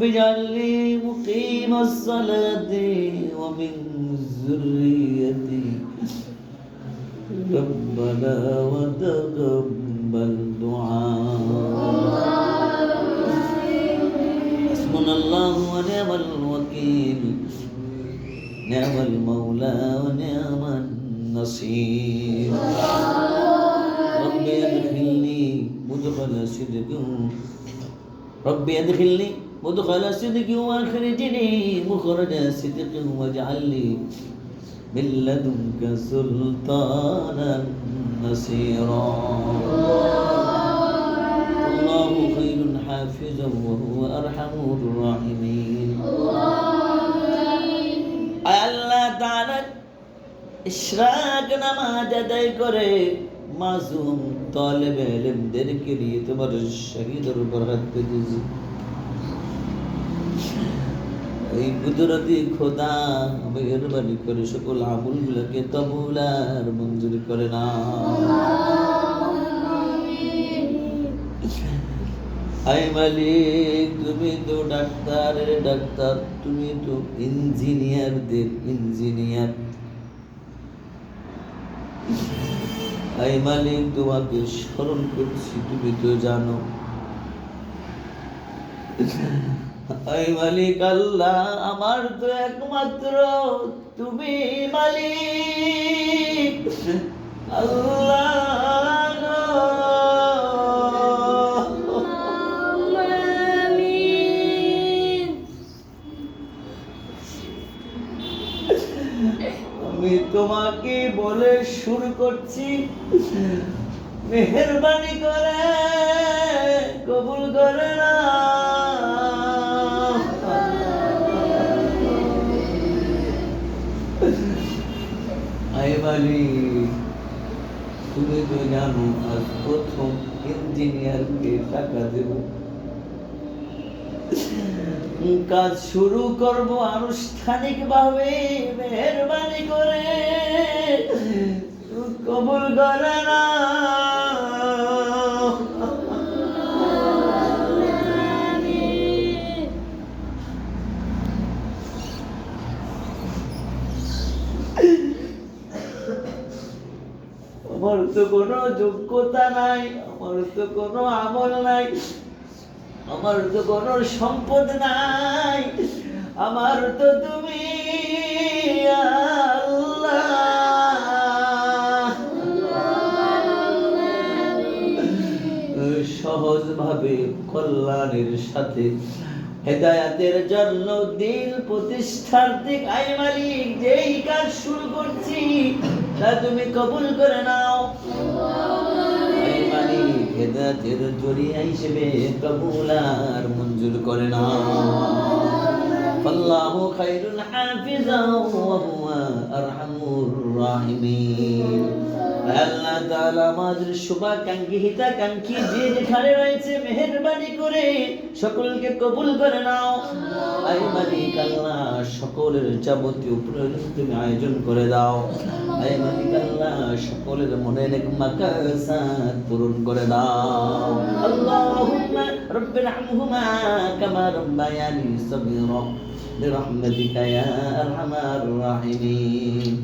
رب اجعلني مقيم الصلاة ومن ذريتي ربنا وتقبل دعاء حسبنا الله ونعم الوكيل نعم المولى ونعم النصير ربي ادخلني مدخل صدق ربي ادخلني مدخل صدق واخرجني مخرج صدق واجعل لي من لدنك سلطانا نصيرا الله خير حافظا وهو ارحم الراحمين আল্লাহ তাআলা ইশরাক নামাজ আদায় করে মাসুম তালেবে ইলমদেরকে নিয়ে তোমার শহীদের উপর হাত পেতেছি। এই কুদরতি খোদা মেহেরবানি করে সকল আমলগুলোকে কবুল আর মঞ্জুর করে না। আয় মালিক, তুমি তো ডাক্তারের ডাক্তার, তুমি তো ইঞ্জিনিয়ারদের ইঞ্জিনিয়ার। আয় মালিক, তোমাকে স্মরণ করছি, তুমি তো জানো। আয় মালিক আল্লাহ, আমার তো একমাত্র তুমি মালিক আল্লাহ। আমি তোমাকে বলে শুরু করছি, মেহেরবানি করে কবুল করে না। আয় মালিক, তুমি তো জানো আজ প্রথম ইঞ্জিনিয়ারকে টাকা দেব, কাজ শুরু করব আনুষ্ঠানিক ভাবে, মেহেরবানি করে কবুল করে না। আমার তো কোনো যোগ্যতা নাই, আমার তো কোনো আমল নাই, আমার তো কোনো সম্পদ নাই, আমার তো তুমি আল্লাহ। সহজ ভাবে কল্যাণের সাথে হেদায়াতের জন্য দিন প্রতিষ্ঠার দিক আয় মালিক যেই কাজ শুরু করছি তা তুমি কবুল করে নাও। আয় মালিক, হেদায়াতের জরিয়া হিসেবে কবুল আর মঞ্জুর করে নাও। আল্লাহু খায়রুল হাফিজা ওয়া হুয়া আরহামুর রাহিমিন। আল্লাহ তাআলা আমাদের শুভাকাঙ্ক্ষী হিতাকাঙ্ক্ষী যে যেখানে রয়েছে মেহেরবানি করে সকলকে কবুল করে নাও। আয় মালিক আল্লাহ, সকলের যাবতীয় প্রয়োজন তুমি আয়োজন করে দাও। আয় মালিক আল্লাহ, সকলের মনের মাকাসাত পূরণ করে দাও। আল্লাহুম্মা রাব্বিরহামহুমা কামা রাব্বায়ানি সগীরা বিরহমাতিকা ইয়া আরহামার রাহিমিন।